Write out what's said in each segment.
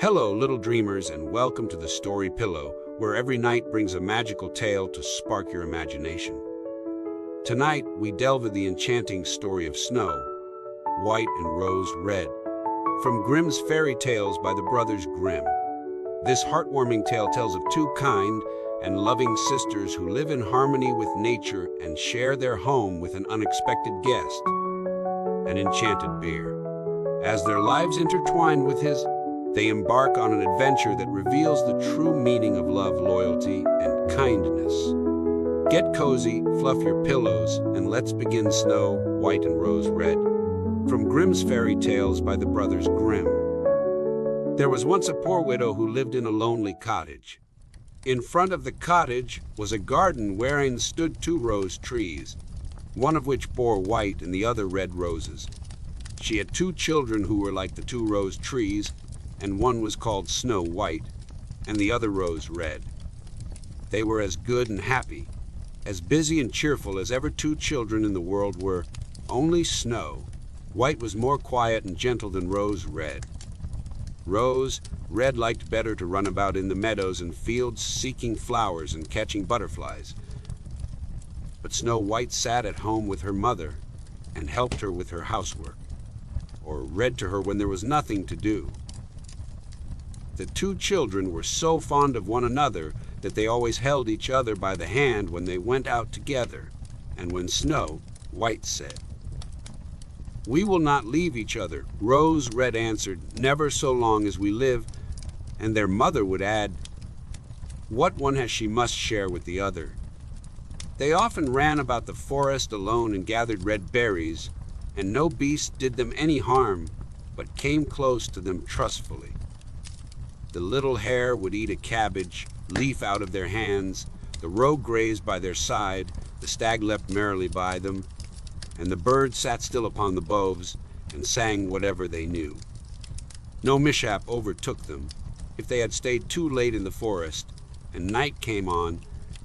Hello, little dreamers, and welcome to the Story Pillow, where every night brings a magical tale to spark your imagination. Tonight, we delve into the enchanting story of Snow, White and Rose Red, from Grimm's Fairy Tales by the Brothers Grimm. This heartwarming tale tells of two kind and loving sisters who live in harmony with nature and share their home with an unexpected guest, an enchanted bear. As their lives intertwine with his, they embark on an adventure that reveals the true meaning of love, loyalty, and kindness. Get cozy, fluff your pillows, and let's begin Snow, White and Rose Red. From Grimm's Fairy Tales by the Brothers Grimm. There was once a poor widow who lived in a lonely cottage. In front of the cottage was a garden wherein stood two rose trees, one of which bore white and the other red roses. She had two children who were like the two rose trees, and one was called Snow White, and the other Rose Red. They were as good and happy, as busy and cheerful as ever two children in the world were, only Snow White was more quiet and gentle than Rose Red. Rose Red liked better to run about in the meadows and fields seeking flowers and catching butterflies. But Snow White sat at home with her mother and helped her with her housework, or read to her when there was nothing to do. The two children were so fond of one another that they always held each other by the hand when they went out together, and when Snow White said, "We will not leave each other," Rose Red answered, "Never so long as we live," and their mother would add, "What one has she must share with the other." They often ran about the forest alone and gathered red berries, and no beast did them any harm, but came close to them trustfully. The little hare would eat a cabbage leaf out of their hands, the roe grazed by their side, the stag leapt merrily by them, and the birds sat still upon the boughs and sang whatever they knew. No mishap overtook them. If they had stayed too late in the forest, and night came on,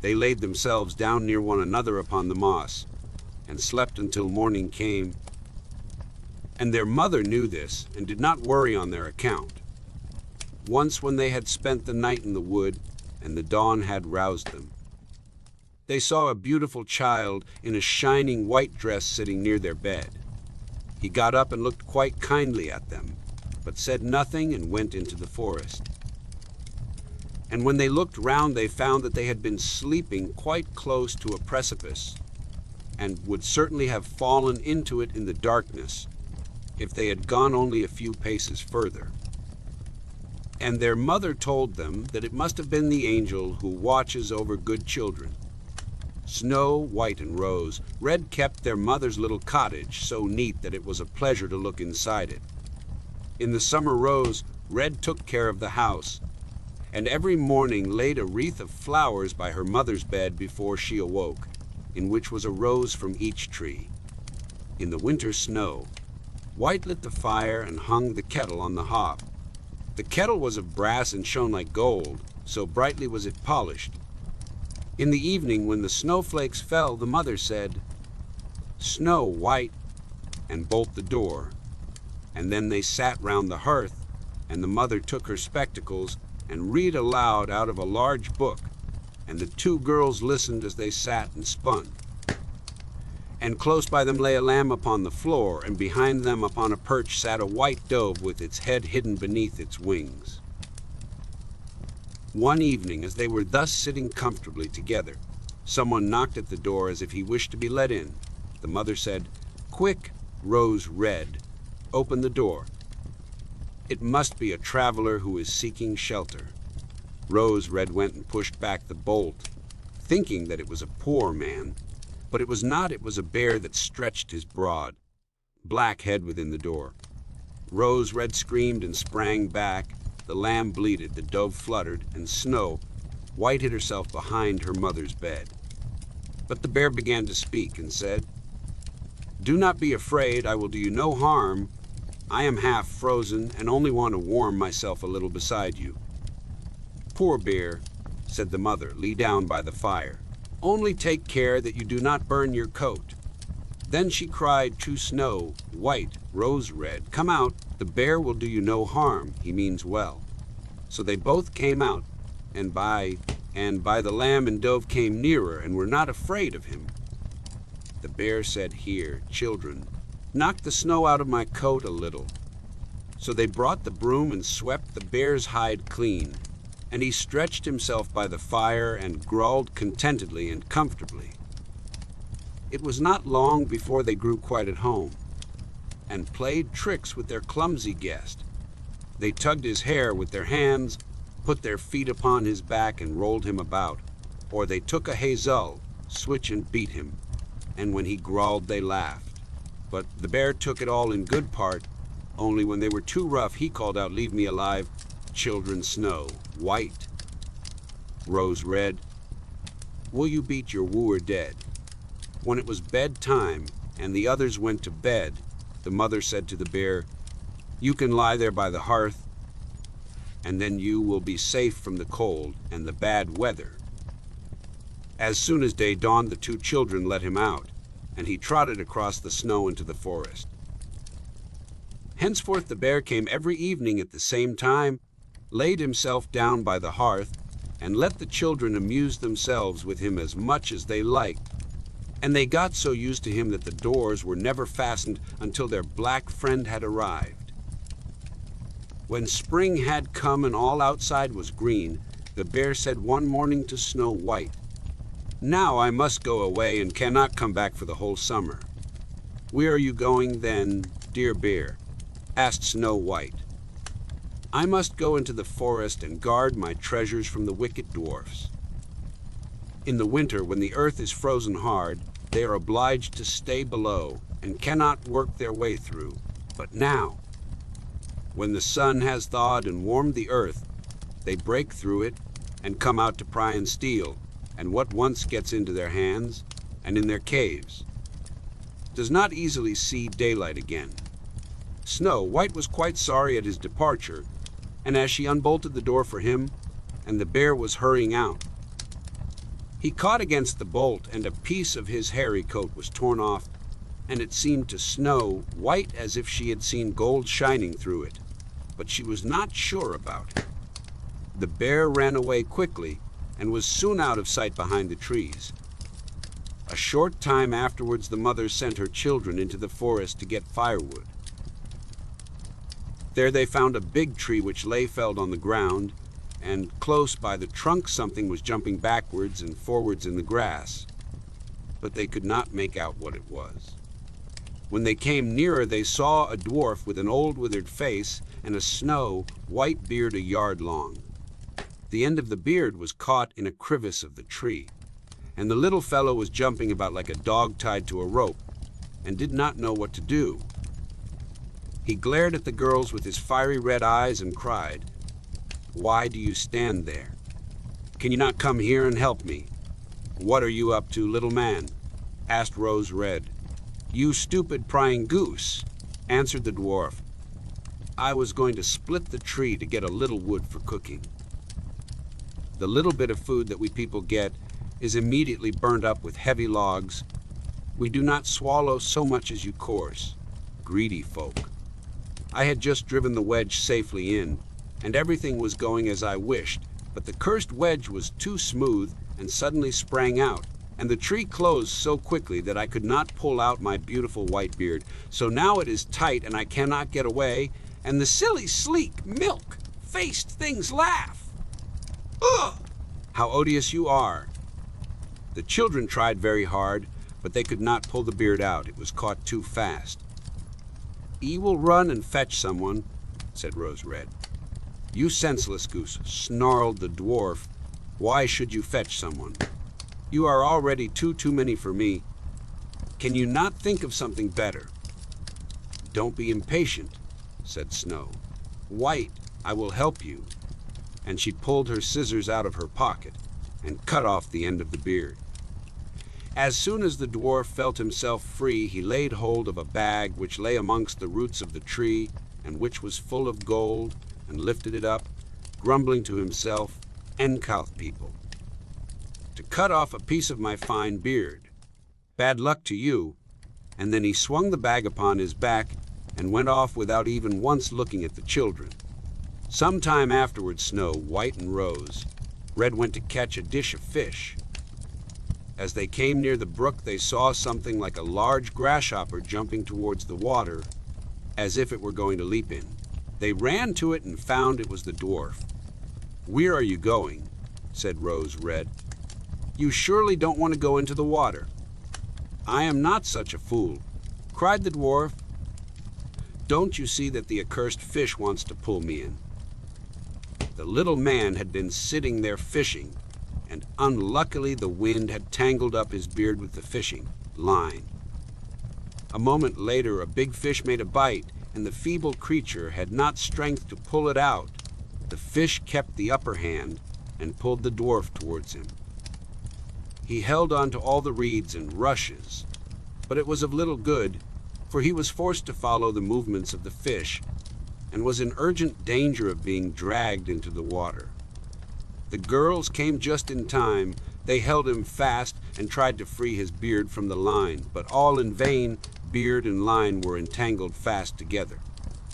they laid themselves down near one another upon the moss, and slept until morning came. And their mother knew this, and did not worry on their account. Once when they had spent the night in the wood, and the dawn had roused them, they saw a beautiful child in a shining white dress sitting near their bed. He got up and looked quite kindly at them, but said nothing and went into the forest. And when they looked round, they found that they had been sleeping quite close to a precipice, and would certainly have fallen into it in the darkness if they had gone only a few paces further. And their mother told them that it must have been the angel who watches over good children. Snow White and Rose Red kept their mother's little cottage so neat that it was a pleasure to look inside it. In the summer, Rose Red took care of the house, and every morning laid a wreath of flowers by her mother's bed before she awoke, in which was a rose from each tree. In the winter snow, White lit the fire and hung the kettle on the hob. The kettle was of brass and shone like gold, so brightly was it polished. In the evening, when the snowflakes fell, the mother said, "Snow White," and bolt the door. And then they sat round the hearth, and the mother took her spectacles and read aloud out of a large book, and the two girls listened as they sat and spun. And close by them lay a lamb upon the floor, and behind them upon a perch sat a white dove with its head hidden beneath its wings. One evening, as they were thus sitting comfortably together, someone knocked at the door as if he wished to be let in. The mother said, "Quick, Rose Red, open the door. It must be a traveler who is seeking shelter." Rose Red went and pushed back the bolt, thinking that it was a poor man. But it was not, it was a bear that stretched his broad, black head within the door. Rose Red screamed and sprang back, the lamb bleated, the dove fluttered, and Snow White hid herself behind her mother's bed. But the bear began to speak and said, "Do not be afraid, I will do you no harm. I am half frozen and only want to warm myself a little beside you." "Poor bear," said the mother, "lie down by the fire. Only take care that you do not burn your coat." Then she cried to Snow White, Rose Red, "Come out, the bear will do you no harm, he means well." So they both came out, and by the lamb and dove came nearer and were not afraid of him. The bear said, "Here, children, knock the snow out of my coat a little." So they brought the broom and swept the bear's hide clean, and he stretched himself by the fire and growled contentedly and comfortably. It was not long before they grew quite at home, and played tricks with their clumsy guest. They tugged his hair with their hands, put their feet upon his back and rolled him about, or they took a hazel, switch and beat him, and when he growled they laughed. But the bear took it all in good part, only when they were too rough he called out, "Leave me alive, children Snow White, Rose Red, will you beat your wooer dead?" When it was bedtime and the others went to bed, the mother said to the bear, "You can lie there by the hearth, and then you will be safe from the cold and the bad weather." As soon as day dawned, the two children let him out, and he trotted across the snow into the forest. Henceforth the bear came every evening at the same time, laid himself down by the hearth, and let the children amuse themselves with him as much as they liked. And they got so used to him that the doors were never fastened until their black friend had arrived. When spring had come and all outside was green, the bear said one morning to Snow White, "Now I must go away and cannot come back for the whole summer." "Where are you going then, dear bear?" asked Snow White. "I must go into the forest and guard my treasures from the wicked dwarfs. In the winter, when the earth is frozen hard, they are obliged to stay below and cannot work their way through. But now, when the sun has thawed and warmed the earth, they break through it and come out to pry and steal, and what once gets into their hands and in their caves does not easily see daylight again." Snow White was quite sorry at his departure, and as she unbolted the door for him, and the bear was hurrying out, he caught against the bolt, and a piece of his hairy coat was torn off, and it seemed to Snow White as if she had seen gold shining through it, but she was not sure about it. The bear ran away quickly and was soon out of sight behind the trees. A short time afterwards, the mother sent her children into the forest to get firewood. There they found a big tree which lay felled on the ground, and close by the trunk something was jumping backwards and forwards in the grass, but they could not make out what it was. When they came nearer, they saw a dwarf with an old withered face and a Snow White beard a yard long. The end of the beard was caught in a crevice of the tree, and the little fellow was jumping about like a dog tied to a rope, and did not know what to do. He glared at the girls with his fiery red eyes and cried, "Why do you stand there? Can you not come here and help me?" "What are you up to, little man?" asked Rose Red. "You stupid prying goose," answered the dwarf. "I was going to split the tree to get a little wood for cooking. The little bit of food that we people get is immediately burnt up with heavy logs. We do not swallow so much as you coarse, greedy folk. I had just driven the wedge safely in, and everything was going as I wished, but the cursed wedge was too smooth and suddenly sprang out, and the tree closed so quickly that I could not pull out my beautiful white beard. So now it is tight and I cannot get away, and the silly, sleek, milk-faced things laugh. Ugh! How odious you are!" The children tried very hard, but they could not pull the beard out. It was caught too fast. "I will run and fetch someone," said Rose Red. "You senseless goose," snarled the dwarf. "Why should you fetch someone? You are already too many for me. Can you not think of something better?" "Don't be impatient," said Snow White. "I will help you." And she pulled her scissors out of her pocket and cut off the end of the beard. As soon as the dwarf felt himself free, he laid hold of a bag which lay amongst the roots of the tree, and which was full of gold, and lifted it up, grumbling to himself, "Enchanted people, to cut off a piece of my fine beard. Bad luck to you." And then he swung the bag upon his back and went off without even once looking at the children. Some time afterward, Snow, White, and Rose, Red went to catch a dish of fish. As they came near the brook, they saw something like a large grasshopper jumping towards the water, as if it were going to leap in. They ran to it and found it was the dwarf. "Where are you going?" said Rose Red. "You surely don't want to go into the water." "I am not such a fool," cried the dwarf. "Don't you see that the accursed fish wants to pull me in?" The little man had been sitting there fishing, and unluckily the wind had tangled up his beard with the fishing line. A moment later, a big fish made a bite, and the feeble creature had not strength to pull it out. The fish kept the upper hand and pulled the dwarf towards him. He held on to all the reeds and rushes, but it was of little good, for he was forced to follow the movements of the fish and was in urgent danger of being dragged into the water. The girls came just in time. They held him fast and tried to free his beard from the line, but all in vain. Beard and line were entangled fast together.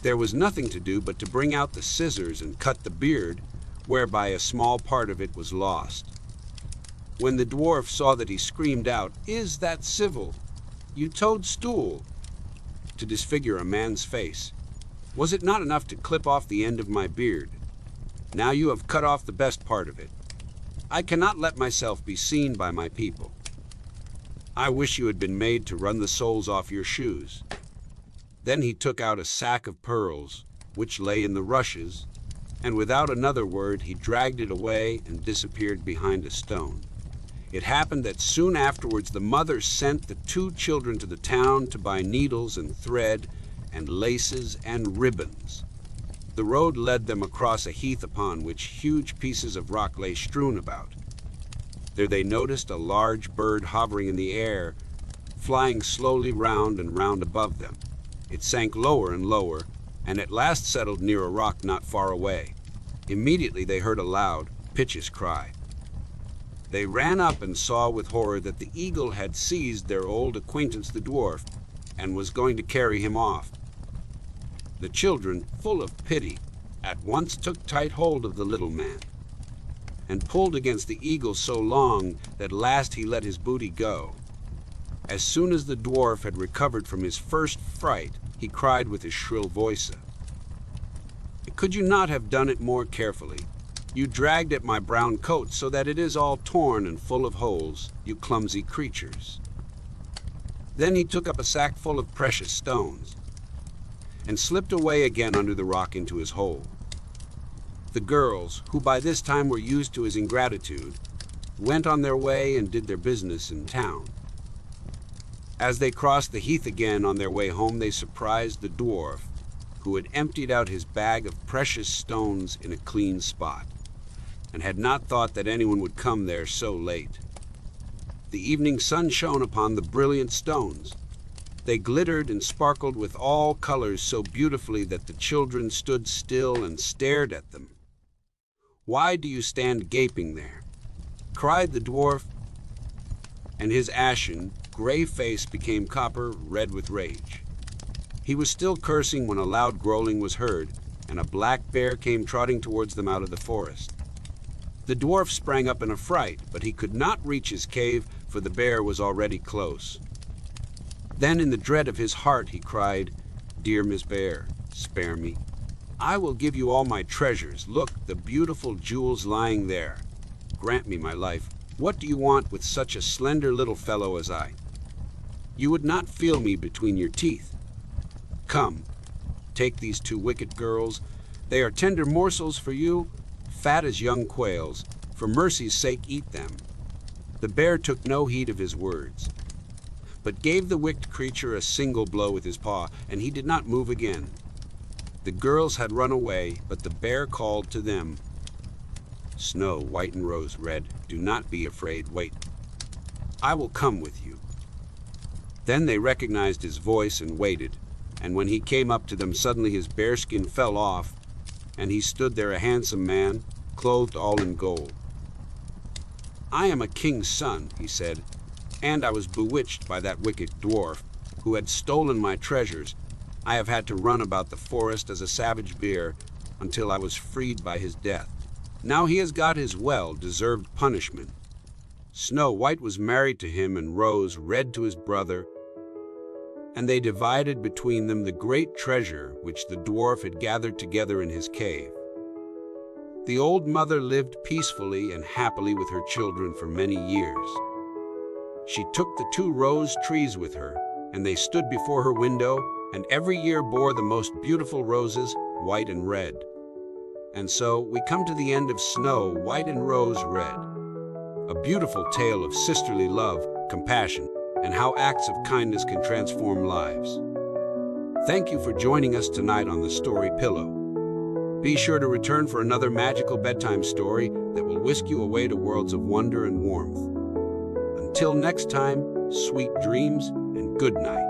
There was nothing to do but to bring out the scissors and cut the beard, whereby a small part of it was lost. When the dwarf saw that, he screamed out, "Is that civil, you toadstool?" to disfigure a man's face. "Was it not enough to clip off the end of my beard? Now you have cut off the best part of it. I cannot let myself be seen by my people. I wish you had been made to run the soles off your shoes." Then he took out a sack of pearls, which lay in the rushes, and without another word he dragged it away and disappeared behind a stone. It happened that soon afterwards the mother sent the 2 children to the town to buy needles and thread and laces and ribbons. The road led them across a heath upon which huge pieces of rock lay strewn about. There they noticed a large bird hovering in the air, flying slowly round and round above them. It sank lower and lower, and at last settled near a rock not far away. Immediately they heard a loud, piteous cry. They ran up and saw with horror that the eagle had seized their old acquaintance the dwarf, and was going to carry him off. The children, full of pity, at once took tight hold of the little man, and pulled against the eagle so long that at last he let his booty go. As soon as the dwarf had recovered from his first fright, he cried with his shrill voice, "Could you not have done it more carefully? You dragged at my brown coat so that it is all torn and full of holes, you clumsy creatures." Then he took up a sack full of precious stones, and slipped away again under the rock into his hole. The girls, who by this time were used to his ingratitude, went on their way and did their business in town. As they crossed the heath again on their way home, they surprised the dwarf, who had emptied out his bag of precious stones in a clean spot, and had not thought that anyone would come there so late. The evening sun shone upon the brilliant stones. They glittered and sparkled with all colors so beautifully that the children stood still and stared at them. "Why do you stand gaping there?" cried the dwarf, and his ashen, gray face became copper red with rage. He was still cursing when a loud growling was heard, and a black bear came trotting towards them out of the forest. The dwarf sprang up in a fright, but he could not reach his cave, for the bear was already close. Then in the dread of his heart he cried, "Dear Miss Bear, spare me. I will give you all my treasures. Look, the beautiful jewels lying there. Grant me my life. What do you want with such a slender little fellow as I? You would not feel me between your teeth. Come, take these 2 wicked girls. They are tender morsels for you, fat as young quails. For mercy's sake, eat them." The bear took no heed of his words, but gave the wicked creature a single blow with his paw, and he did not move again. The girls had run away, but the bear called to them, "Snow, White, and Rose Red, do not be afraid. Wait. I will come with you." Then they recognized his voice and waited, and when he came up to them, suddenly his bearskin fell off, and he stood there a handsome man, clothed all in gold. "I am a king's son," he said, "and I was bewitched by that wicked dwarf, who had stolen my treasures. I have had to run about the forest as a savage bear, until I was freed by his death. Now he has got his well-deserved punishment. Snow White was married to him and Rose Red to his brother, and they divided between them the great treasure which the dwarf had gathered together in his cave. The old mother lived peacefully and happily with her children for many years. She took the 2 rose trees with her, and they stood before her window, and every year bore the most beautiful roses, white and red. And so we come to the end of Snow White and Rose Red, a beautiful tale of sisterly love, compassion, and how acts of kindness can transform lives. Thank you for joining us tonight on the Story Pillow. Be sure to return for another magical bedtime story that will whisk you away to worlds of wonder and warmth. Until next time, sweet dreams and good night.